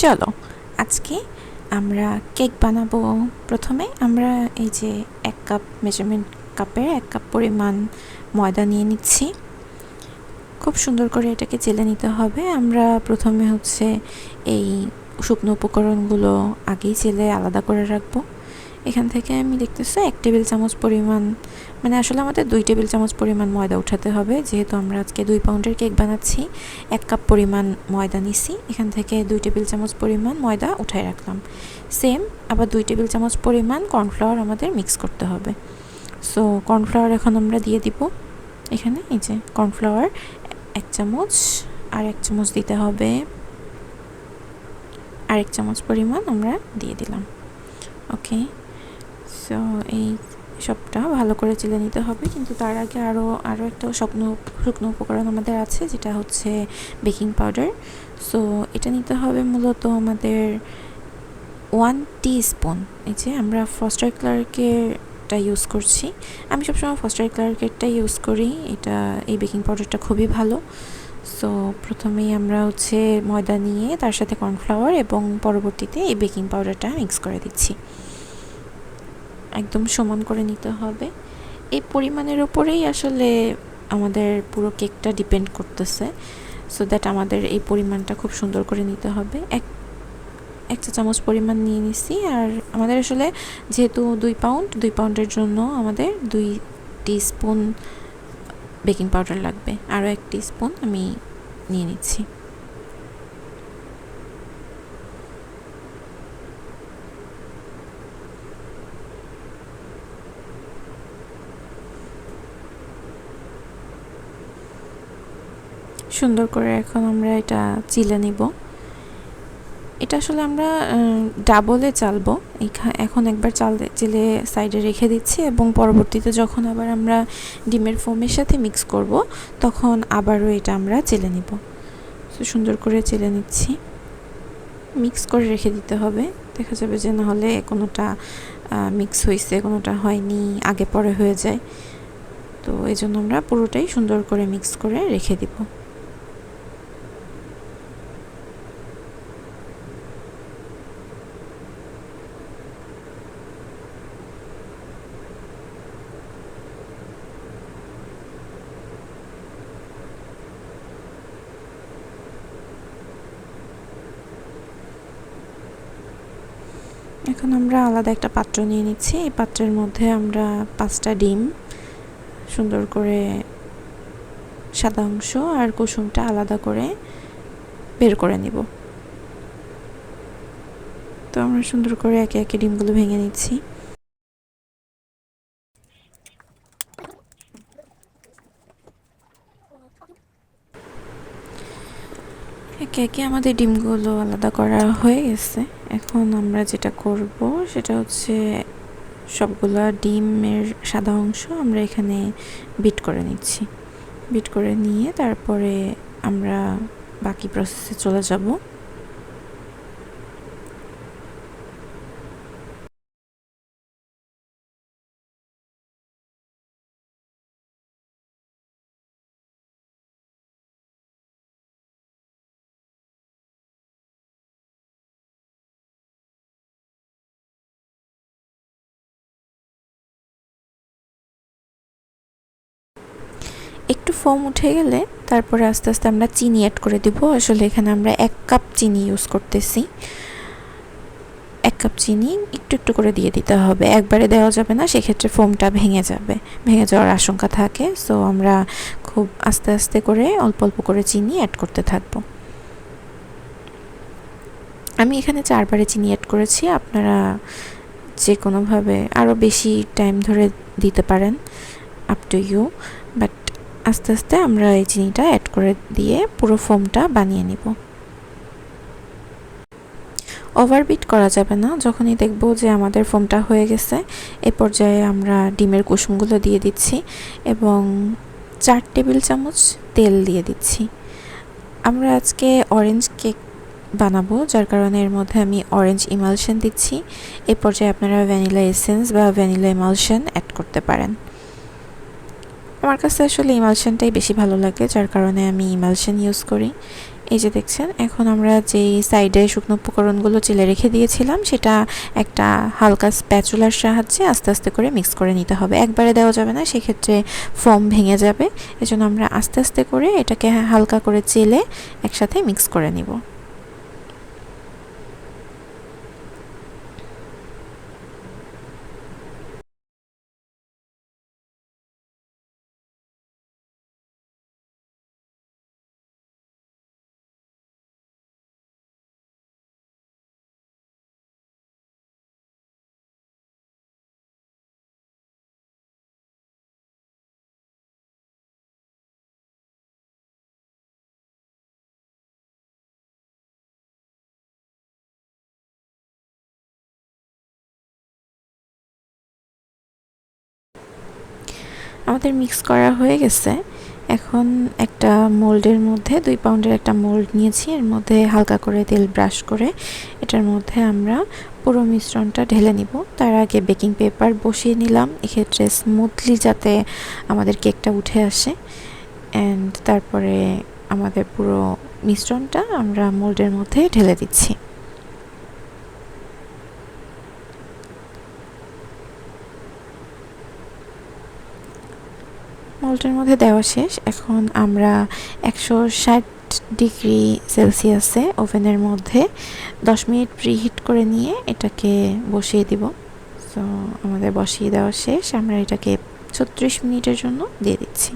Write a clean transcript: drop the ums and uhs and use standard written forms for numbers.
চলো আজকে আমরা কেক বানাবো। প্রথমে আমরা এই যে 1 কাপ মেজারমেন্ট কাপের 1 কাপ পরিমাণ ময়দা নিয়ে নিচ্ছি। খুব সুন্দর করে এটাকে চেলে নিতে হবে। আমরা প্রথমে এই শুকনো উপকরণগুলো আগেই চেলে আলাদা করে রাখবো। এখান থেকে আমি দেখতেছি 1 টেবিল চামচ পরিমাণ, মানে আসলে আমাদের 2 টেবিল চামচ পরিমাণ ময়দা উঠাতে হবে, যেহেতু আমরা আজকে 2 পাউন্ডের কেক বানাচ্ছি। 1 কাপ পরিমাণ ময়দা নিছি, এখান থেকে 2 টেবিল চামচ পরিমাণ ময়দা উঠাই রাখলাম। সেম আবার 2 টেবিল চামচ পরিমাণ কর্নফ্লাওয়ার আমাদের মিক্স করতে হবে। সো কর্নফ্লাওয়ার এখন আমরা দিয়ে দিব। এখানে এই যে কর্নফ্লাওয়ার 1 চামচ, আর 1 চামচ দিতে হবে, আর 1 চামচ পরিমাণ আমরা দিয়ে দিলাম। ওকে, সো এই সবটা ভালো করে চেলে নিতে হবে। কিন্তু তার আগে আরও একটা শুকনো উপকরণ আমাদের আছে, যেটা হচ্ছে বেকিং পাউডার। সো এটা নিতে হবে মূলত আমাদের 1 টিস্পুন। এই যে আমরা ফস্টার ক্লার্কেরটা ইউজ করছি, আমি সবসময় ফস্টার ক্লার্কেরটা ইউজ করি। এই বেকিং পাউডারটা খুবই ভালো। সো প্রথমেই আমরা ময়দা নিয়ে তার সাথে কর্নফ্লাওয়ার এবং পরবর্তীতে এই বেকিং পাউডারটা মিক্স করে দিচ্ছি। একদম সমান করে নিতে হবে। এই পরিমাণের উপরেই আসলে আমাদের পুরো কেকটা ডিপেন্ড করতেছে। সো দ্যাট আমাদের এই পরিমাণটা খুব সুন্দর করে নিতে হবে। এক চা চামচ পরিমাণ নিয়ে নিছি। আর আমাদের আসলে যেহেতু 2 পাউন্ডের জন্য আমাদের 2 টিস্পুন বেকিং পাউডার লাগবে। আরও 1 টিস্পুন আমি নিয়ে নিচ্ছি। সুন্দর করে এখন আমরা এটা চিলে নিব। এটা আসলে আমরা ডাবলে চালবো। এখন একবার চেলে সাইডে রেখে দিচ্ছি, এবং পরবর্তীতে যখন আবার আমরা ডিমের ফোমের সাথে মিক্স করব, তখন আবারও এটা আমরা চেলে নিব। তো সুন্দর করে চেলে নিচ্ছি। মিক্স করে রেখে দিতে হবে, দেখা যাবে যে না হলে কোনোটা মিক্স হয়েছে, কোনোটা হয়নি, আগে পরে হয়ে যায়। তো এই জন্য আমরা পুরোটাই সুন্দর করে মিক্স করে রেখে দিব। এখন আমরা আলাদা একটা পাত্র নিয়ে নিচ্ছি। এই পাত্রের মধ্যে আমরা 5টা ডিম সুন্দর করে সাদা অংশ আর কুসুমটা আলাদা করে বের করে নিব। তো আমরা সুন্দর করে একে একে ডিমগুলো ভেঙে নিচ্ছি। একে একে আমাদের ডিমগুলো আলাদা করা হয়ে গেছে। এখন আমরা যেটা করব সেটা সবগুলা ডিমের সাদা অংশ আমরা এখানে বিট করে নিচ্ছি। বিট করে নিয়ে তারপরে আমরা বাকি প্রসেসে চলে যাব। একটু ফোম উঠে গেলে তারপরে আস্তে আস্তে আমরা চিনি অ্যাড করে দেব। আসলে এখানে আমরা 1 কাপ চিনি ইউজ করতেছি। 1 কাপ চিনি একটু একটু করে দিয়ে দিতে হবে, একবারে দেওয়া যাবে না, সেক্ষেত্রে ফোমটা ভেঙে যাওয়ার আশঙ্কা থাকে। সো আমরা খুব আস্তে আস্তে করে অল্প অল্প করে চিনি অ্যাড করতে থাকবো। আমি এখানে 4 বারে চিনি অ্যাড করেছি, আপনারা যে কোনোভাবে আরও বেশি টাইম ধরে দিতে পারেন, আপ টু ইউ। বাট আস্তে আস্তে আমরা এই চিনিটা অ্যাড করে দিয়ে পুরো ফোমটা বানিয়ে নিব। ওভারবিট করা যাবে না। যখনই দেখব যে আমাদের ফোমটা হয়ে গেছে, এই পর্যায়ে আমরা ডিমের কুসুমগুলো দিয়ে দিচ্ছি এবং 4 টেবিল চামচ তেল দিয়ে দিচ্ছি। আমরা আজকে অরেঞ্জ কেক বানাবো, যার কারণে এর মধ্যে আমি অরেঞ্জ ইমালশন দিচ্ছি। এই পর্যায়ে আপনারা ভ্যানিলা এসেন্স বা ভ্যানিলা ইমালশন অ্যাড করতে পারেন। আমার কাছে আসলে ইমালশনটাই বেশি ভালো লাগে, যার কারণে আমি ইমালশন ইউজ করি। এই যে দেখছেন, এখন আমরা যেই সাইডে শুকনো উপকরণগুলো চেলে রেখে দিয়েছিলাম সেটা একটা হালকা স্প্যাচুলার সাহায্যে আস্তে আস্তে করে মিক্স করে নিতে হবে। একবারে দেওয়া যাবে না, সেক্ষেত্রে ফোম ভেঙে যাবে। এজন্য আমরা আস্তে আস্তে করে এটাকে হালকা করে চেলে একসাথে মিক্স করে নিব। আমাদের মিক্স করা হয়ে গেছে। এখন একটা মোল্ডের মধ্যে 2 পাউন্ডের একটা মোল্ড নিয়েছি, এর মধ্যে হালকা করে তেল ব্রাশ করে এটার মধ্যে আমরা পুরো মিশ্রণটা ঢেলে নিব। তার আগে বেকিং পেপার বসিয়ে নিলাম, এক্ষেত্রে স্মুথলি যাতে আমাদের কেকটা উঠে আসে। অ্যান্ড তারপরে আমাদের পুরো মিশ্রণটা আমরা মোল্ডের মধ্যে ঢেলে দিচ্ছি। মোল্ডের মধ্যে দেওয়া শেষ। এখন আমরা 160 ডিগ্রি সেলসিয়াসে ওভেনের মধ্যে 10 মিনিট প্রিহিট করে নিয়ে এটাকে বসিয়ে দিব। সো আমাদের বসিয়ে দেওয়া শেষ, আমরা এটাকে 36 মিনিটের জন্য দিয়ে দিচ্ছি।